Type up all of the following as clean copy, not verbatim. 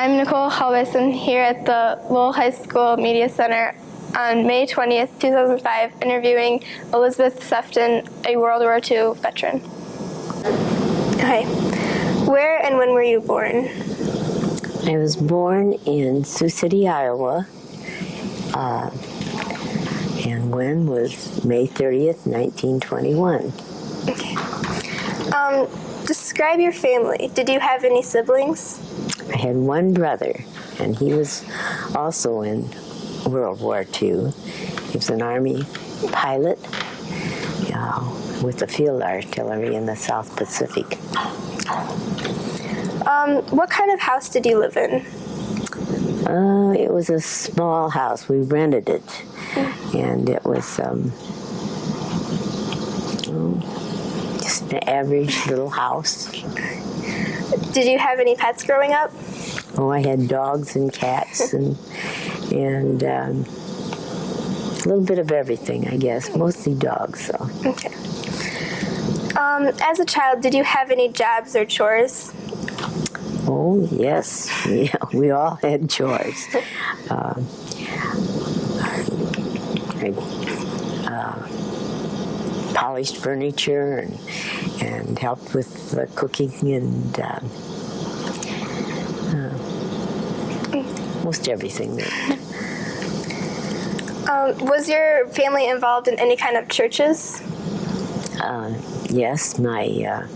I'm Nicole Halvison here at the Lowell High School Media Center on May 20th, 2005, interviewing Elizabeth Sefton, a World War II veteran. Hi. Where and when were you born? I was born in Sioux City, Iowa, and when was May 30th, 1921. Okay. Describe your family. Did you have any siblings? I had one brother, and he was also in World War II. He was an Army pilot with the field artillery in the South Pacific. What kind of house did you live in? It was a small house. We rented it, and it was just an average little house. Did you have any pets growing up? Oh, I had dogs and cats and a little bit of everything, I guess. Mostly dogs, so. Okay. As a child, did you have any jobs or chores? Oh, yes. Yeah, we all had chores. I polished furniture and helped with cooking and most everything. Was your family involved in any kind of churches? Yes, my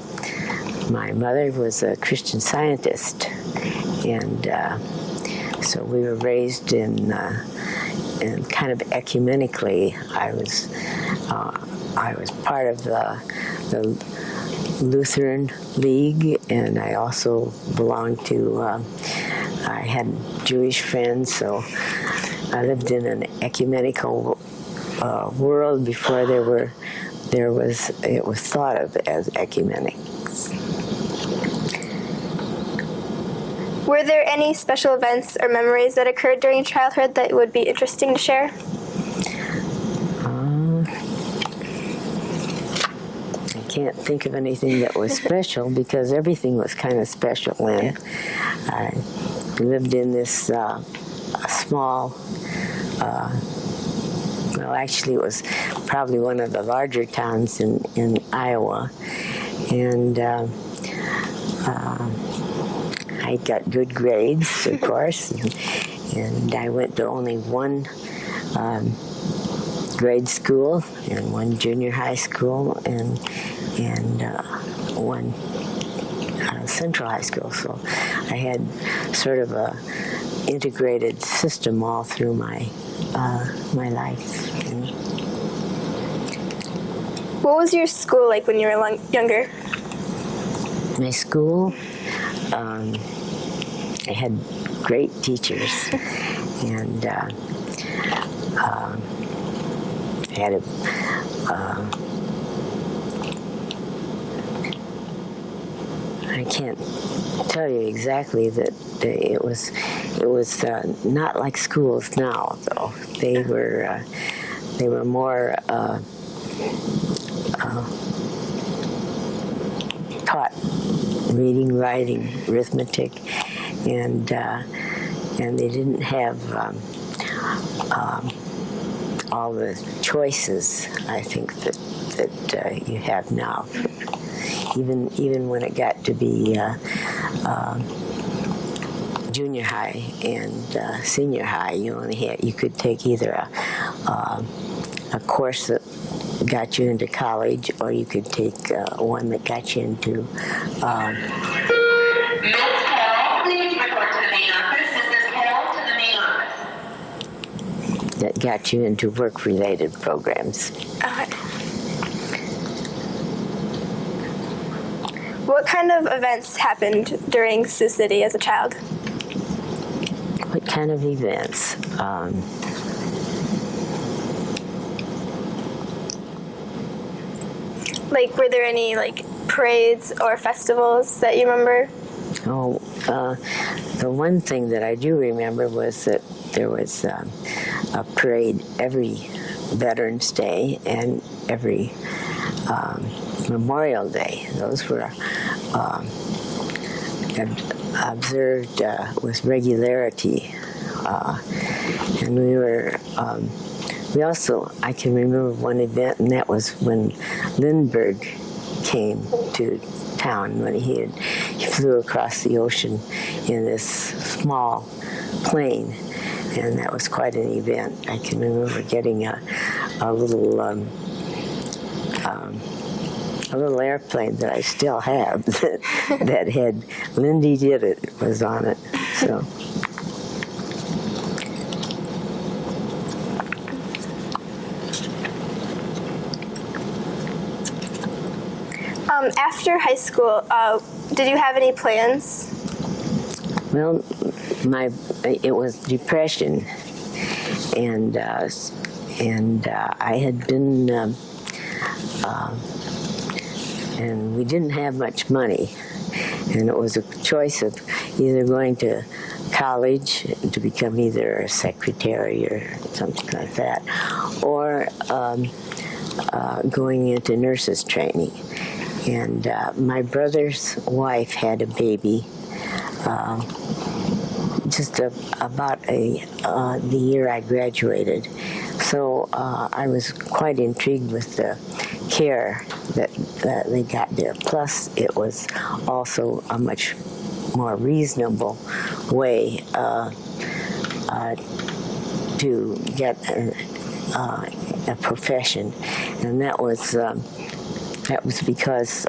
mother was a Christian Scientist, and so we were raised in kind of ecumenically. I was part of the Lutheran League, and I also belonged to. I had Jewish friends, so I lived in an ecumenical world before it was thought of as ecumenic. Were there any special events or memories that occurred during childhood that would be interesting to share? I can't think of anything that was special because everything was kind of special then. I lived in this small, well, actually it was probably one of the larger towns in Iowa, and I got good grades, of course, and I went to only one grade school and one junior high school and one central high school. So I had sort of a integrated system all through my life. What was your school like when you were younger? My school, I had great teachers, and I had I can't tell you exactly that it was not like schools now, though. They were more taught reading, writing, arithmetic, and they didn't have all the choices I think that you have now. Even when it got to be junior high and senior high, you could take either a course that got you into college, or you could take one that got you into. Miss Carol, please report to the main office. This is Carol to the main office. That got you into work-related programs. What kind of events happened during Sioux City as a child? What kind of events? Like, were there any, parades or festivals that you remember? Oh, the one thing that I do remember was that there was a parade every Veterans Day and every Memorial Day. Those were observed with regularity. And we also, I can remember one event, and that was when Lindbergh came to town, when he flew across the ocean in this small plane, and that was quite an event. I can remember getting a little airplane that I still have that had Lindy Did It was on it. So. After high school, did you have any plans? Well, it was depression, and I had been, and we didn't have much money, and it was a choice of either going to college to become either a secretary or something like that, or going into nurses training. And my brother's wife had a baby just about the year I graduated. So I was quite intrigued with the care that they got there. Plus, it was also a much more reasonable way to get a profession, and that was because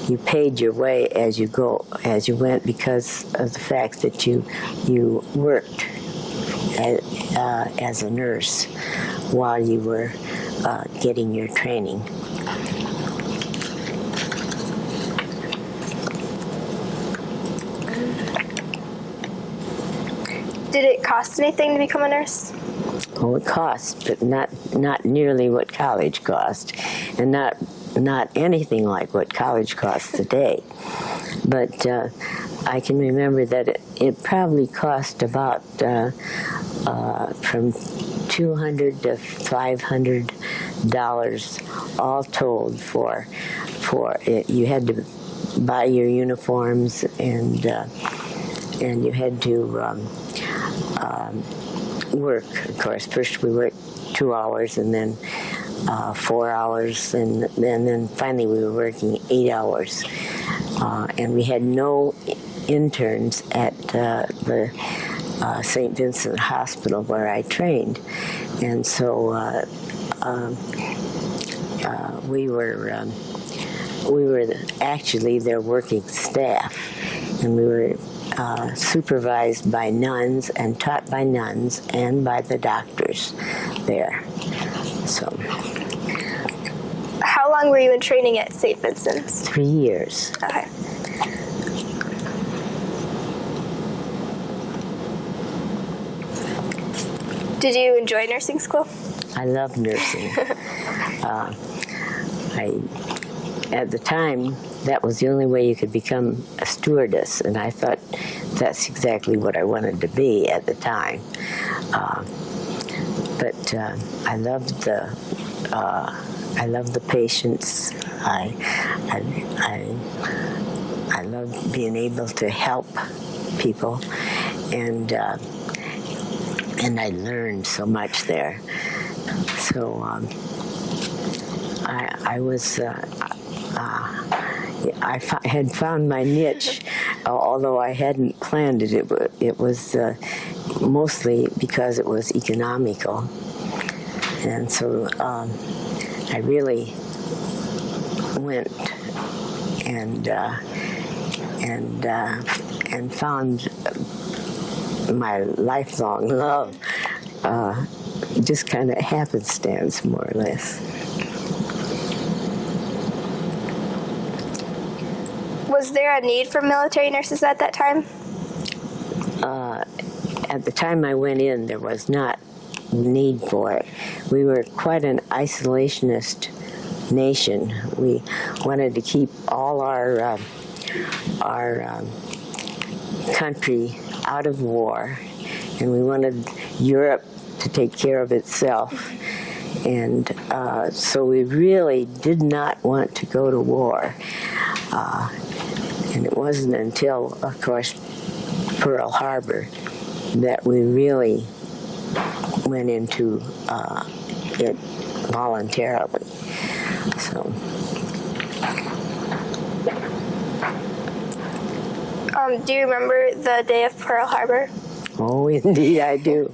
you paid your way as you went, because of the fact that you worked as a nurse while you were getting your training. Did it cost anything to become a nurse? Oh, it cost, but not nearly what college cost, and not anything like what college costs today. But I can remember that it probably cost about from $200 to $500 all told for it. You had to buy your uniforms, and you had to work. Of course, first we worked 2 hours, and then 4 hours, and then finally we were working 8 hours. And we had no interns at the St. Vincent Hospital where I trained, and so we were actually their working staff, and we were supervised by nuns and taught by nuns and by the doctors there. So. How long were you in training at St. Vincent's? 3 years. Okay. Did you enjoy nursing school? I love nursing. At the time, that was the only way you could become a stewardess, and I thought that's exactly what I wanted to be at the time. But I loved the patients. I loved being able to help people, and I learned so much there. So I was. I had found my niche, although I hadn't planned it. It was mostly because it was economical, and so I really went and found my lifelong love, just kind of happenstance, more or less. Was there a need for military nurses at that time? At the time I went in, there was not need for it. We were quite an isolationist nation. We wanted to keep all our country out of war, and we wanted Europe to take care of itself. And so we really did not want to go to war. And it wasn't until, of course, Pearl Harbor that we really went into it voluntarily. So. Do you remember the day of Pearl Harbor? Oh, indeed I do.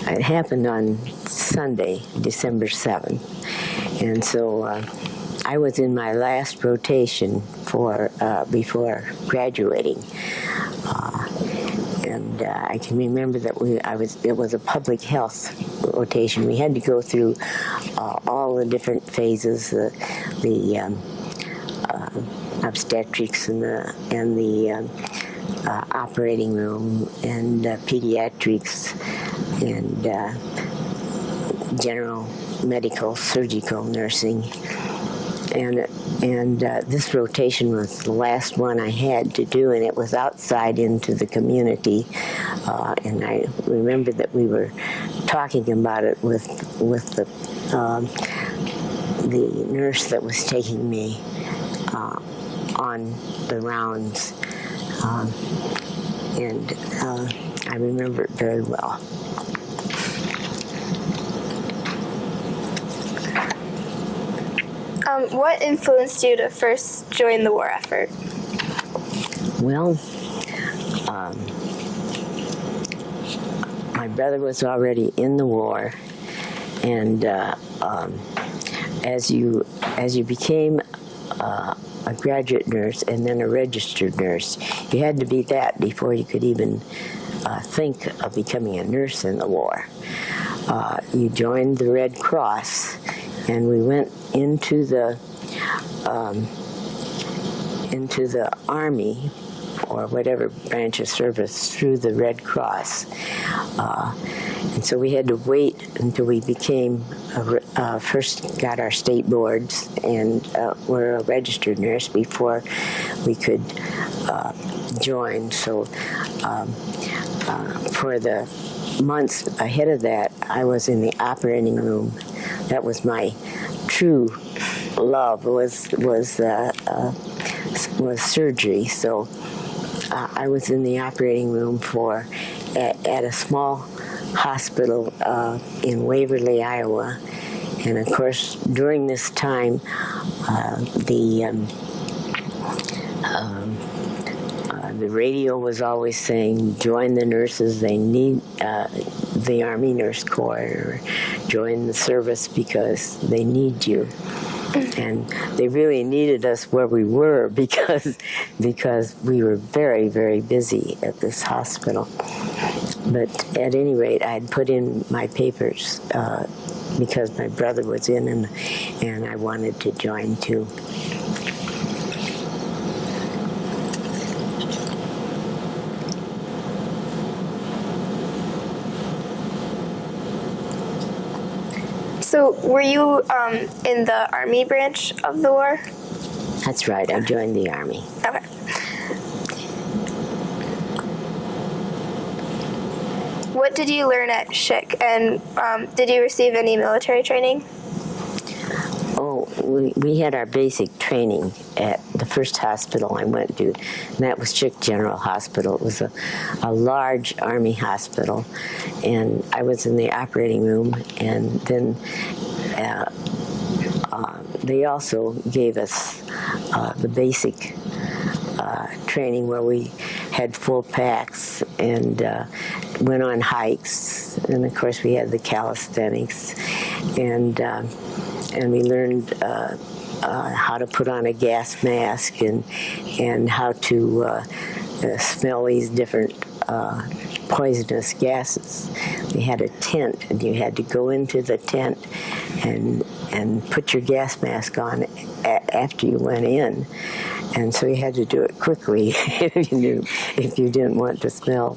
It happened on Sunday, December 7th. And so I was in my last rotation before graduating. And I can remember that it was a public health rotation. We had to go through all the different phases, the obstetrics and the operating room and pediatrics and general medical surgical nursing, and this rotation was the last one I had to do, and it was outside into the community, and I remember that we were talking about it with the nurse that was taking me on the rounds, and I remember it very well. What influenced you to first join the war effort? Well, my brother was already in the war, and as you became a graduate nurse and then a registered nurse, you had to be that before you could even think of becoming a nurse in the war. You joined the Red Cross, and we went into the Army or whatever branch of service through the Red Cross. And so we had to wait until we became, first got our state boards and were a registered nurse before we could join. So for the months ahead of that, I was in the operating room. That was my true love, was surgery. So I was in the operating room at a small hospital in Waverly, Iowa. And of course, during this time, the radio was always saying, join the nurses, they need the Army Nurse Corps, or join the service because they need you. And they really needed us where we were because we were very, very busy at this hospital. But at any rate, I had put in my papers because my brother was in, and I wanted to join too. So were you in the Army branch of the war? That's right, I joined the Army. Okay. What did you learn at SHIC, and did you receive any military training? Oh, we had our basic training at the first hospital I went to, and that was SHIC General Hospital. It was a large Army hospital, and I was in the operating room, and then they also gave us the basic training where we had full packs and went on hikes, and of course we had the calisthenics, and we learned how to put on a gas mask and how to smell these different poisonous gases. We had a tent, and you had to go into the tent and put your gas mask on after you went in. And so you had to do it quickly if you didn't want to smell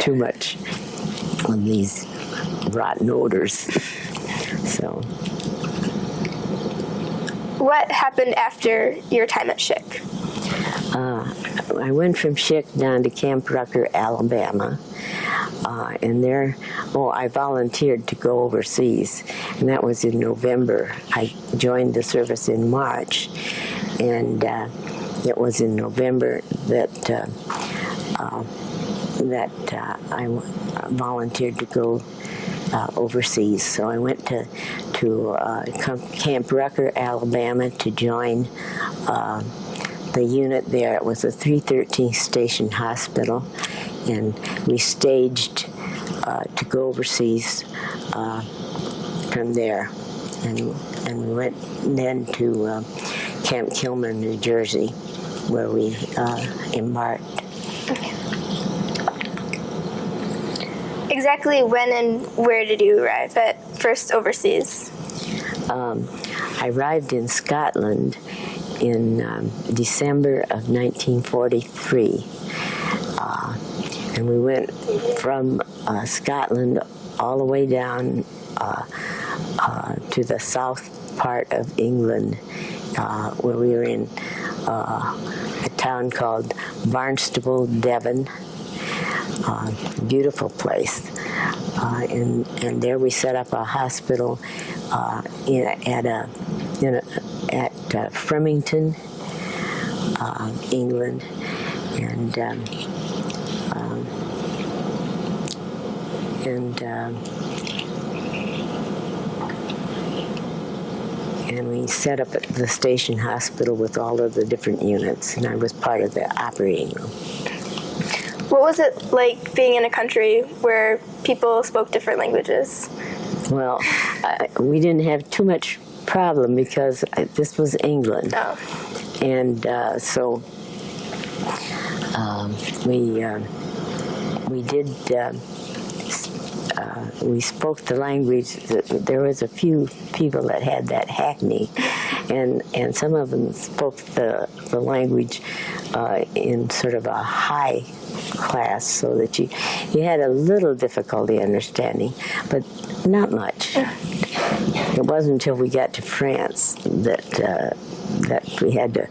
too much of these rotten odors. So. What happened after your time at SHIC? I went from SHIC down to Camp Rucker, Alabama, and there, I volunteered to go overseas, and that was in November. I joined the service in March, and it was in November that I volunteered to go overseas. So I went to Camp Rucker, Alabama, to join the unit there. It was a 313th Station Hospital, and we staged to go overseas from there. And we went then to Camp Kilmer, New Jersey, where we embarked. Exactly when and where did you arrive at first overseas? I arrived in Scotland in December of 1943. And we went from Scotland all the way down to the south part of England, where we were in a town called Barnstable, Devon. Beautiful place. And there we set up a hospital at Flemington, England, and we set up the station hospital with all of the different units, and I was part of the operating room. What was it like being in a country where people spoke different languages? Well, we didn't have too much problem because this was England. Oh. And so we spoke the language. There was a few people that had that Hackney, and some of them spoke the language in sort of a high class, so that you had a little difficulty understanding, but not much. It wasn't until we got to France that we had to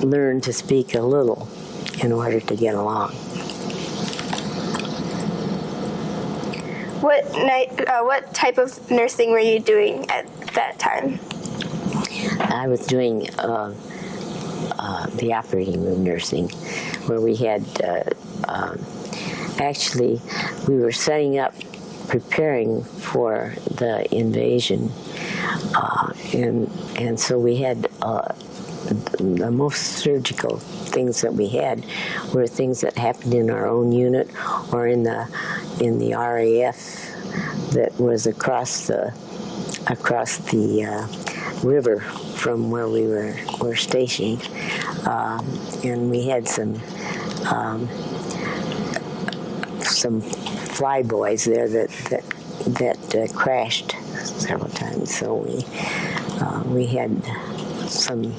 learn to speak a little in order to get along. What type of nursing were you doing at that time? I was doing the operating room nursing, where we had actually we were setting up, preparing for the invasion, and so we had the most surgical things that we had were things that happened in our own unit or in the RAF that was across the river from where we were stationed, and we had some flyboys there that crashed several times. So we had some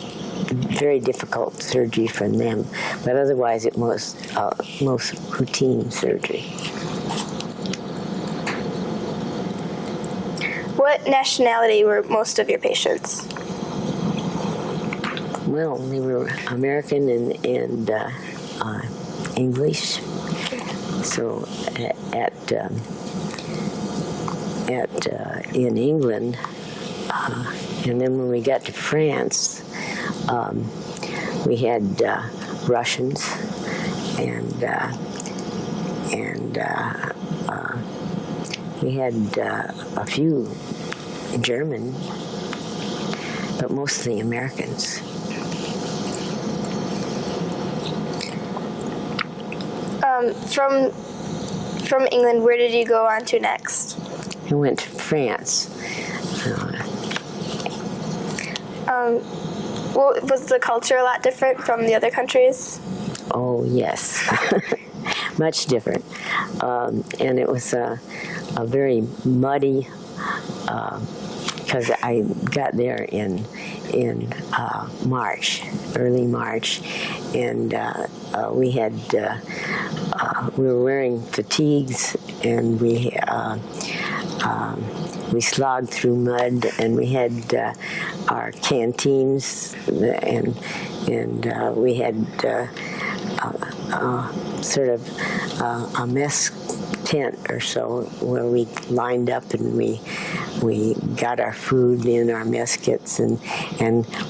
very difficult surgery from them, but otherwise it was most routine surgery. What nationality were most of your patients? Well, they were American and English. So in England, and then when we got to France, we had Russians and we had a few German, but mostly Americans. From England, where did you go on to next? I went to France. Well, was the culture a lot different from the other countries? Oh, yes. Much different. And it was a very muddy, because I got there in March, early March, and we were wearing fatigues, and we slogged through mud, and we had our canteens, and we had sort of a mess tent or so where we lined up and we got our food in our mess kits, and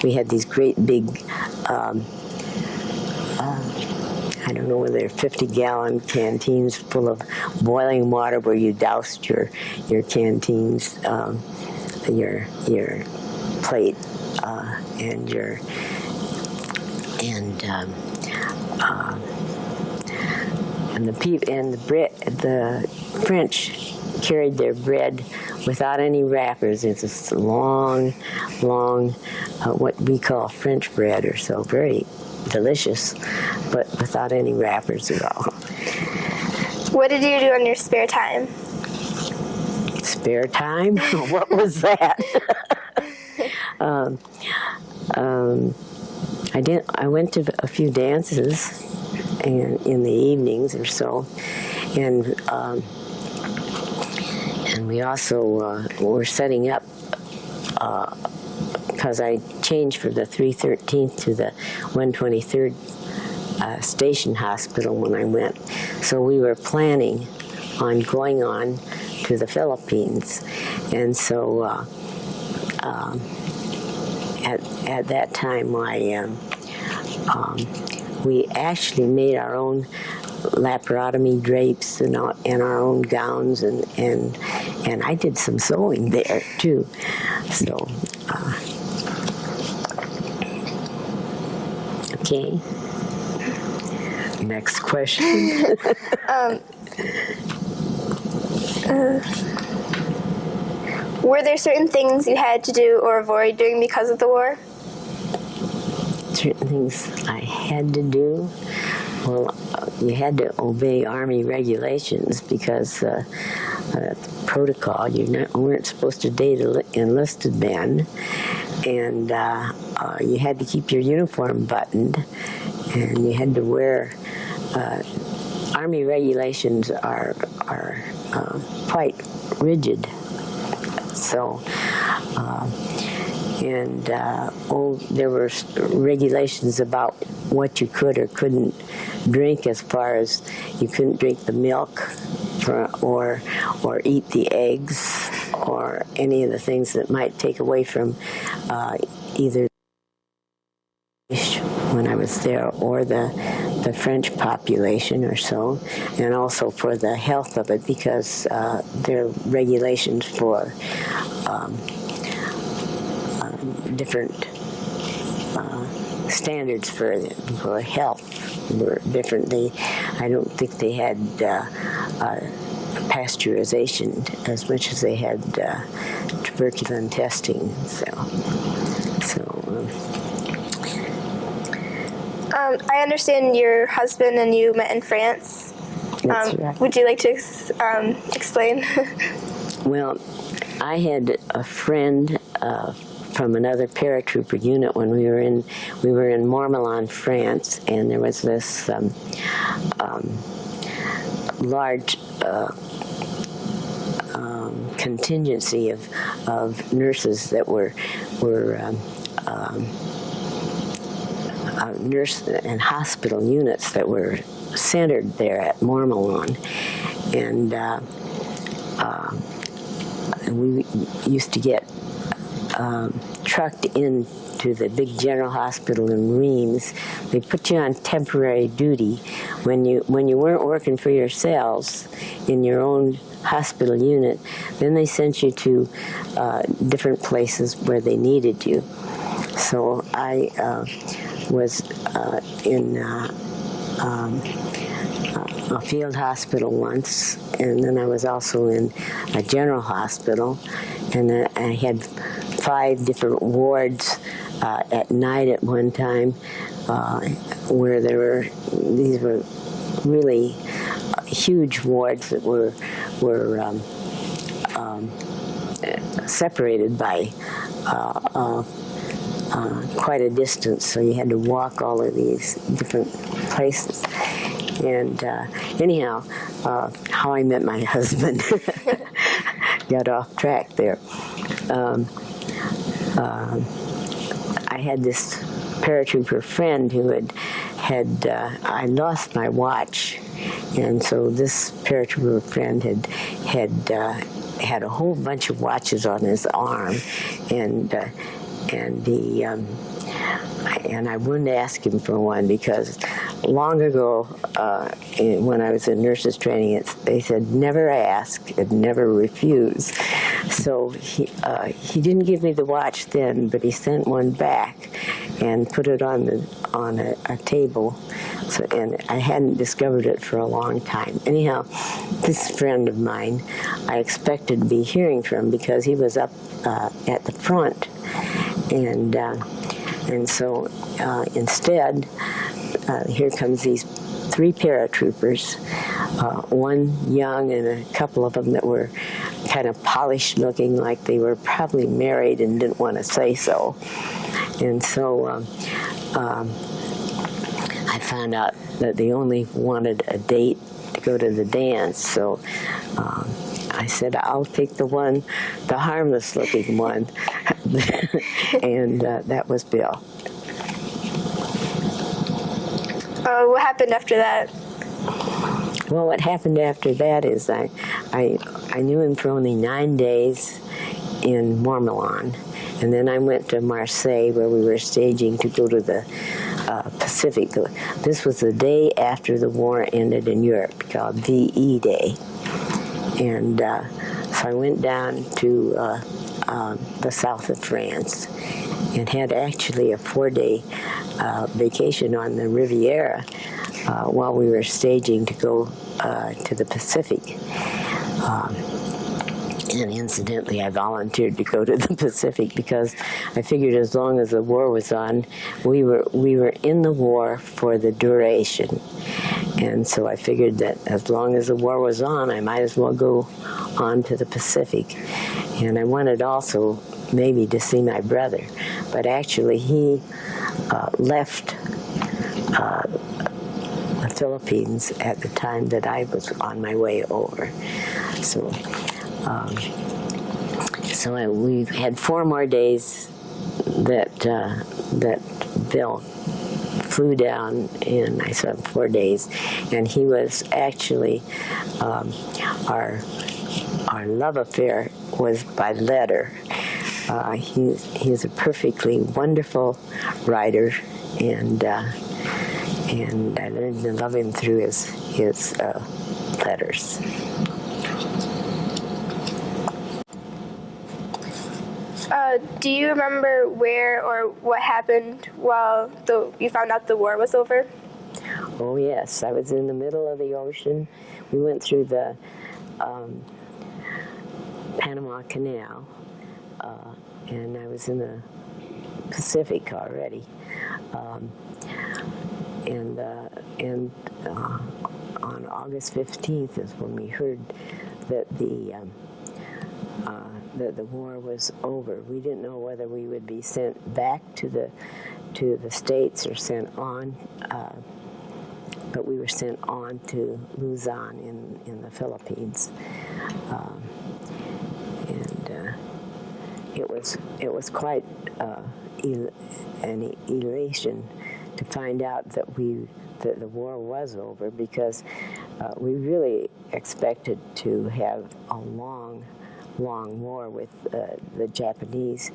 we had these great big I don't know whether they're 50-gallon canteens full of boiling water where you doused your canteens, your plate, and your and the French carried their bread without any wrappers. It's this long, what we call French bread or so, very delicious, but without any wrappers at all. What did you do in your spare time? Spare time? What was that? I went to a few dances, and in the evenings or so, and we also were setting up. Because I changed from the 313th to the 123rd Station Hospital when I went. So we were planning on going on to the Philippines. And so at that time, we actually made our own laparotomy drapes and our own gowns, and I did some sewing there too. So. Okay. Next question. Were there certain things you had to do or avoid doing because of the war? Certain things I had to do. Well, you had to obey Army regulations because protocol. You weren't supposed to date enlisted men, and you had to keep your uniform buttoned, and you had to wear. Army regulations are quite rigid, so. There were regulations about what you could or couldn't drink, as far as you couldn't drink the milk or eat the eggs or any of the things that might take away from either when I was there or the French population or so, and also for the health of it, because there are regulations for different standards for health were different. I don't think they had pasteurization as much as they had tuberculin testing. I understand your husband and you met in France. That's right. Would you like to explain? Well, I had a friend from another paratrooper unit when we were in Mormelon, France, and there was this large contingency of nurses that were nurse and hospital units that were centered there at Mormelon, and we used to get trucked into the big general hospital in Reims. They put you on temporary duty when you weren't working for yourselves in your own hospital unit. Then they sent you to different places where they needed you. So I was in a field hospital once, and then I was also in a general hospital, and I had 5 different wards at night at one time, where these were really huge wards that were separated by quite a distance, so you had to walk all of these different places. And anyhow, how I met my husband, got off track there. I had this paratrooper friend who had I lost my watch, and so this paratrooper friend had a whole bunch of watches on his arm, and and I wouldn't ask him for one because long ago, when I was in nurses training, they said never ask and never refuse. So he didn't give me the watch then, but he sent one back and put it on a table. So, and I hadn't discovered it for a long time. Anyhow, this friend of mine, I expected to be hearing from because he was up at the front, and so instead, here comes these 3 paratroopers, one young and a couple of them that were kind of polished looking, like they were probably married and didn't want to say so. And so I found out that they only wanted a date to go to the dance. So I said, I'll take the harmless looking one. And that was Bill. What happened after that? Well, what happened after that is I knew him for only 9 days in Mormillon, and then I went to Marseille where we were staging to go to the Pacific. This was the day after the war ended in Europe, called VE Day. And so I went down to the south of France and had actually a 4-day vacation on the Riviera while we were staging to go to the Pacific. And incidentally, I volunteered to go to the Pacific because I figured as long as the war was on, we were in the war for the duration. And so I figured that as long as the war was on, I might as well go on to the Pacific. And I wanted also maybe to see my brother. But actually, he left the Philippines at the time that I was on my way over. So we had 4 more days that Bill flew down, and I saw him 4 days, and he was actually our love affair was by letter. He's a perfectly wonderful writer, and I learned to love him through his letters. Do you remember where or what happened while you found out the war was over? Oh, yes. I was in the middle of the ocean. We went through the Panama Canal, and I was in the Pacific already. And on August 15th is when we heard that the war was over. We didn't know whether we would be sent back to the States or sent on, but we were sent on to Luzon in the Philippines, and it was quite an elation to find out that the war was over, because we really expected to have a long war with the Japanese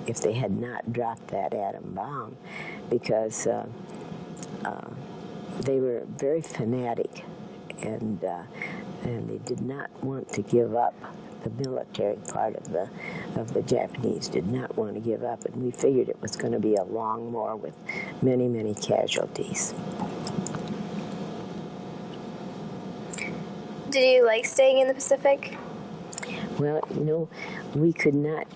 if they had not dropped that atom bomb, because they were very fanatic, and they did not want to give up. The military part of the Japanese did not want to give up, and we figured it was going to be a long war with many, many casualties. Did you like staying in the Pacific? Well, we could not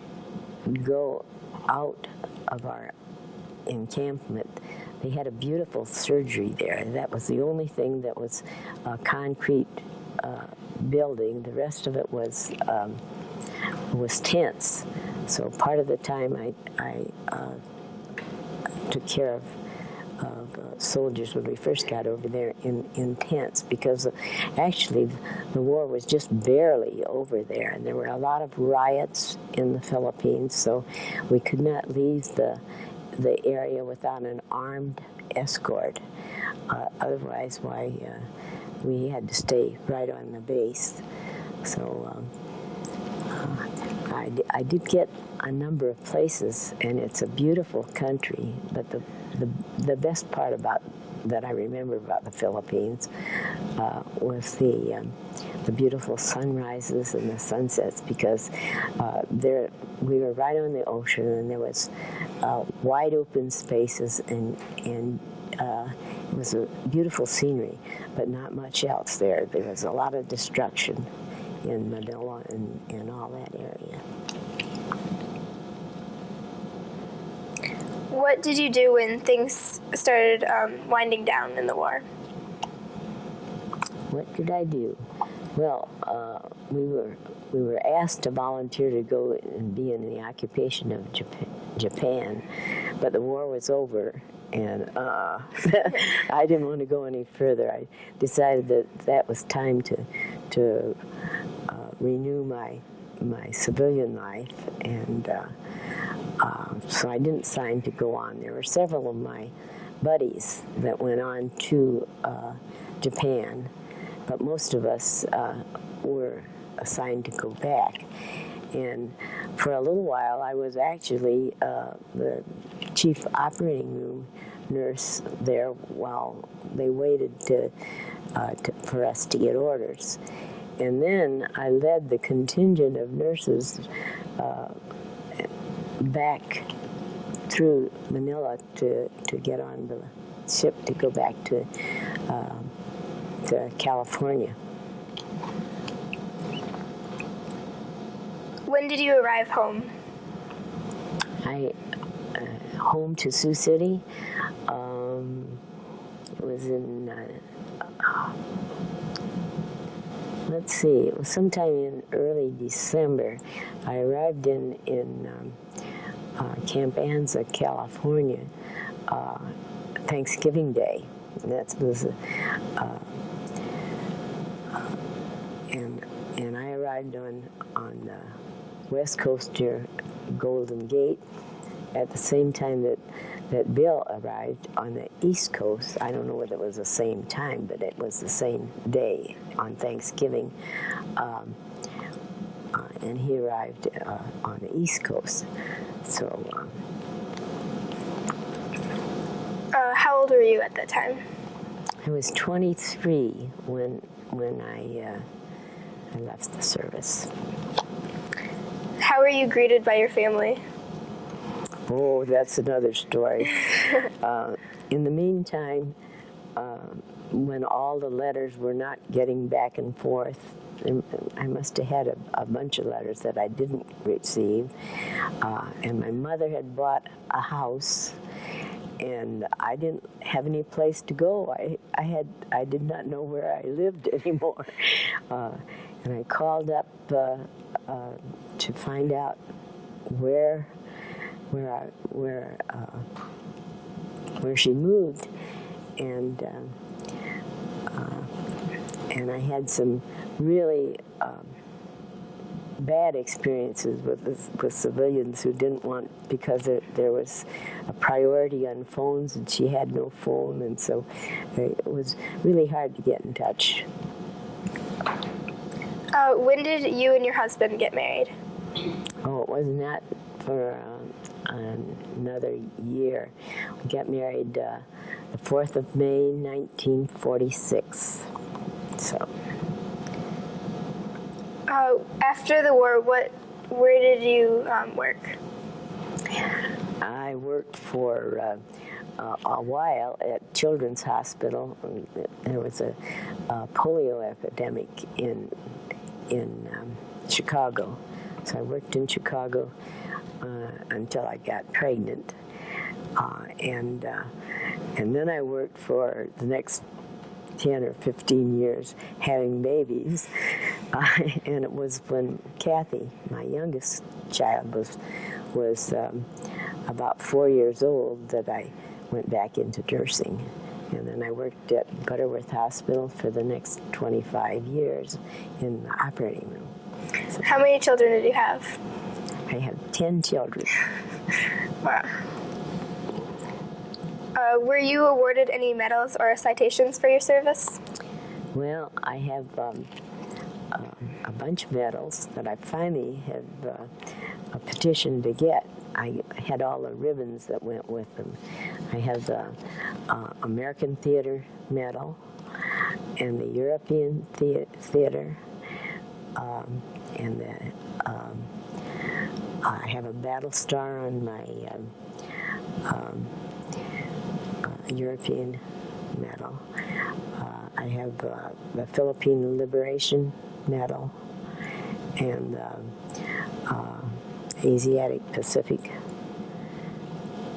go out of our encampment. They had a beautiful surgery there. That was the only thing that was a concrete building. The rest of it was tents. So part of the time I took care of soldiers when we first got over there in tents, because actually the war was just barely over there, and there were a lot of riots in the Philippines, so we could not leave the area without an armed escort. Otherwise, we had to stay right on the base. So I did get a number of places, and it's a beautiful country. But the best part that I remember about the Philippines was the beautiful sunrises and the sunsets, because we were right on the ocean, and there was wide open spaces, and it was a beautiful scenery, but not much else there. There was a lot of destruction in Manila and all that area. What did you do when things started winding down in the war? What did I do? Well, we were asked to volunteer to go and be in the occupation of Japan, but the war was over, and I didn't want to go any further. I decided that was time to renew my civilian life, and so I didn't sign to go on. There were several of my buddies that went on to Japan, but most of us were assigned to go back. And for a little while, I was actually the chief operating room nurse there while they waited for us to get orders. And then I led the contingent of nurses back through Manila to get on the ship to go back to California. When did you arrive home? Home to Sioux City. It was in, let's see, it was sometime in early December. I arrived in Camp Anza, California, Thanksgiving Day. And that was, and I arrived on the West Coast near Golden Gate at the same time that Bill arrived on the East Coast. I don't know whether it was the same time, but it was the same day on Thanksgiving. And he arrived on the East Coast. So, how old were you at that time? I was 23 when I left the service. How were you greeted by your family? Oh, that's another story. In the meantime, when all the letters were not getting back and forth, I must have had a bunch of letters that I didn't receive. And my mother had bought a house, and I didn't have any place to go. I did not know where I lived anymore. And I called up to find out where she moved, and I had some really bad experiences with civilians who didn't want, because there was a priority on phones and she had no phone, and so it was really hard to get in touch. When did you and your husband get married? Oh, it was not for another year. We got married the 4th of May, 1946. So. After the war, where did you work? I worked for a while at Children's Hospital. There was a polio epidemic in Chicago. So I worked in Chicago until I got pregnant. And then I worked for the next 10 or 15 years having babies. And it was when Kathy, my youngest child, was about 4 years old that I went back into nursing. And then I worked at Butterworth Hospital for the next 25 years in the operating room. So how many children did you have? I have 10 children. Wow. Were you awarded any medals or citations for your service? Well, I have a bunch of medals that I finally have a petition to get. I had all the ribbons that went with them. I have the American Theater Medal and the European Theater, and I have a battle star on my European medal. I have the Philippine Liberation Medal and Asiatic Pacific.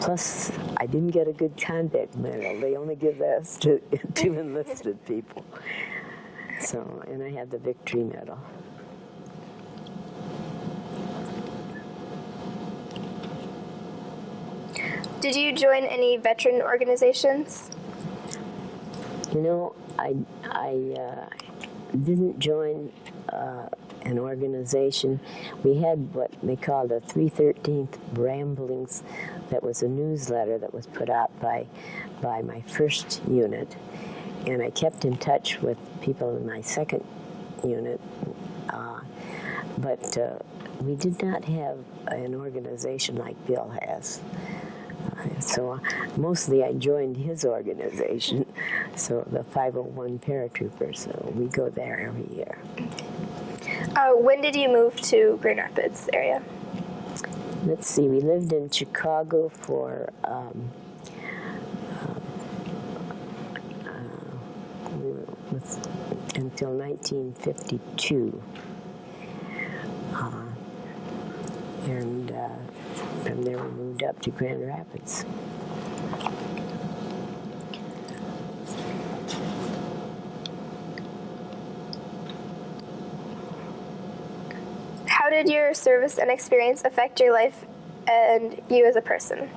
Plus, I didn't get a good conduct medal. They only give that to enlisted people. So, and I had the Victory Medal. Did you join any veteran organizations? You know, I didn't join an organization. We had what they called a 313th Ramblings. That was a newsletter that was put out by my first unit. And I kept in touch with people in my second unit. But we did not have an organization like Bill has. So mostly I joined his organization, so the 501 Paratroopers, so we go there every year. When did you move to Grand Rapids area? Let's see, we lived in Chicago for until 1952. And from there we moved up to Grand Rapids. How did your service and experience affect your life and you as a person?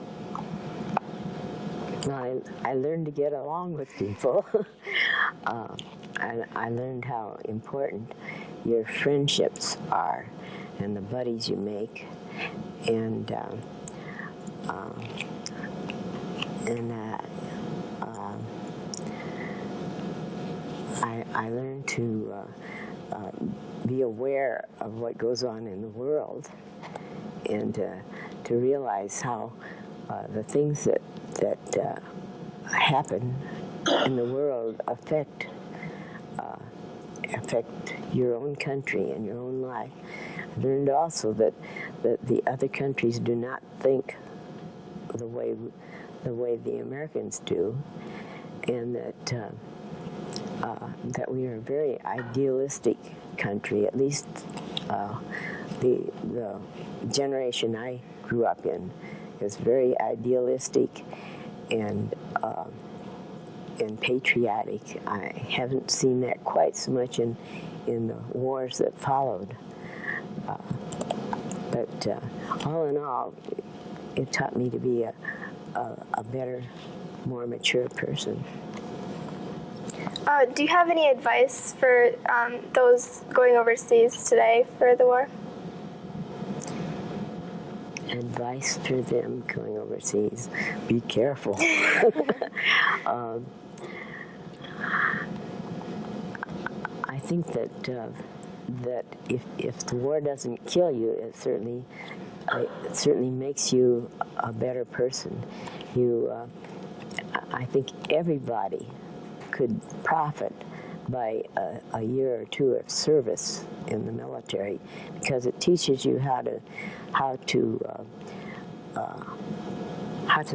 I learned to get along with people. I learned how important your friendships are and the buddies you make. And I learned to be aware of what goes on in the world and to realize how the things that happen in the world affect your own country and your own life. I learned also that the other countries do not think the way the Americans do, and that we are a very idealistic country. At least the generation I grew up in is very idealistic and patriotic. I haven't seen that quite so much in the wars that followed. But all in all, it taught me to be a better, more mature person. Do you have any advice for those going overseas today for the war? Advice for them going overseas: be careful. I think that if the war doesn't kill you, it certainly makes you a better person. I think everybody could profit by a year or two of service in the military, because it teaches you how to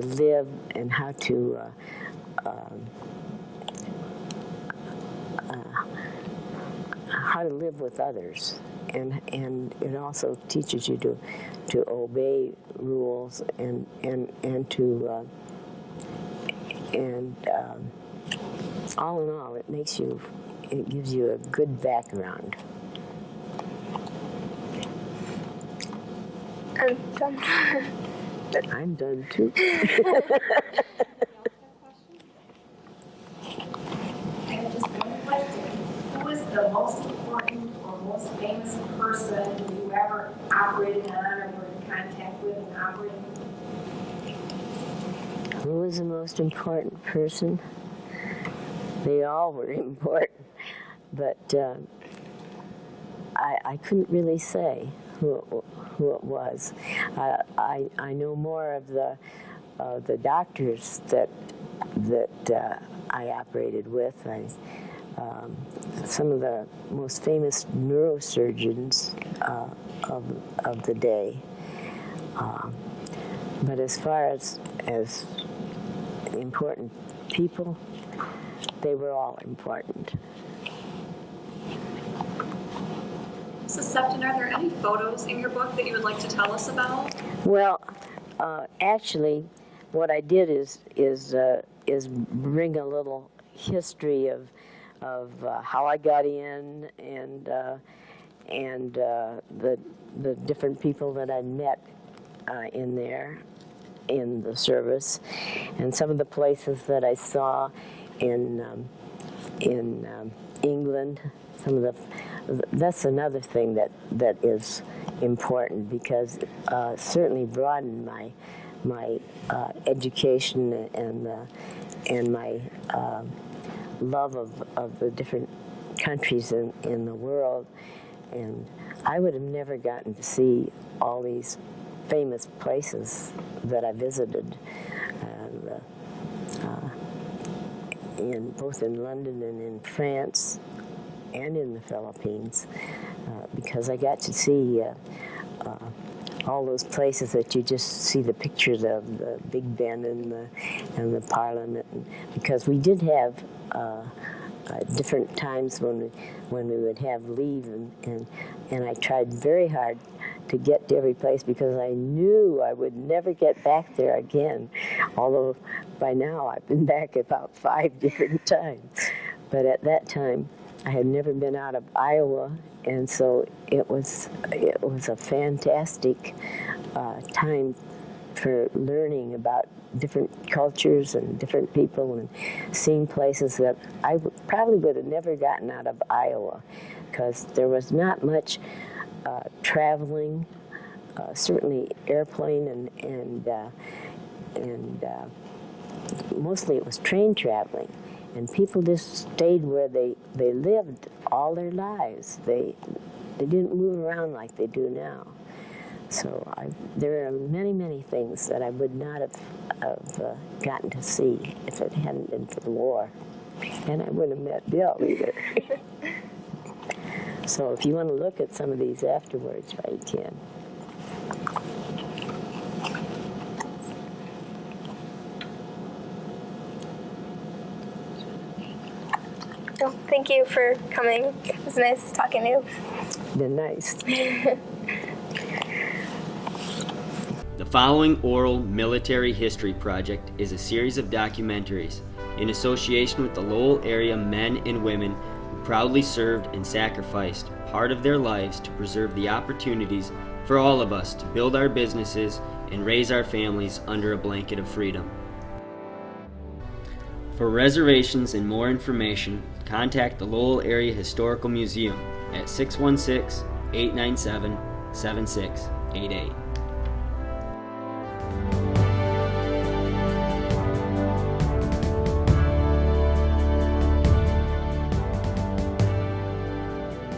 live and how to live with others, and it also teaches you to obey rules and all in all, it gives you a good background. I'm done. I'm done too. I have just one question. Who is the most important or most famous person you ever operated on or were in contact with and operated? Who was the most important person? They all were important, but I couldn't really say who it was. I know more of the doctors that I operated with. Some of the most famous neurosurgeons of the day. But as far as important people, they were all important. So, Sefton, are there any photos in your book that you would like to tell us about? Well, actually, what I did is bring a little history of how I got in and the different people that I met in there in the service, and some of the places that I saw in England. That's another thing that is important, because certainly broadened my education and my love of the different countries in the world. And I would have never gotten to see all these famous places that I visited, both in London and in France and in the Philippines, because I got to see all those places that you just see the pictures of, the Big Ben and the Parliament, because we did have different times when we would have leave, and I tried very hard to get to every place, because I knew I would never get back there again, although by now I've been back about 5 different times. But at that time, I had never been out of Iowa, and so it was a fantastic time for learning about different cultures and different people, and seeing places that I probably would have never gotten out of Iowa, because there was not much traveling, certainly airplane and mostly it was train traveling. And people just stayed where they lived all their lives. They didn't move around like they do now. So there are many, many things that I would not have gotten to see if it hadn't been for the war. And I wouldn't have met Bill either. So if you want to look at some of these afterwards, you can. Well, thank you for coming. It was nice talking to you. Been nice. The following oral military history project is a series of documentaries in association with the Lowell area men and women who proudly served and sacrificed part of their lives to preserve the opportunities for all of us to build our businesses and raise our families under a blanket of freedom. For reservations and more information, contact the Lowell Area Historical Museum at 616-897-7688.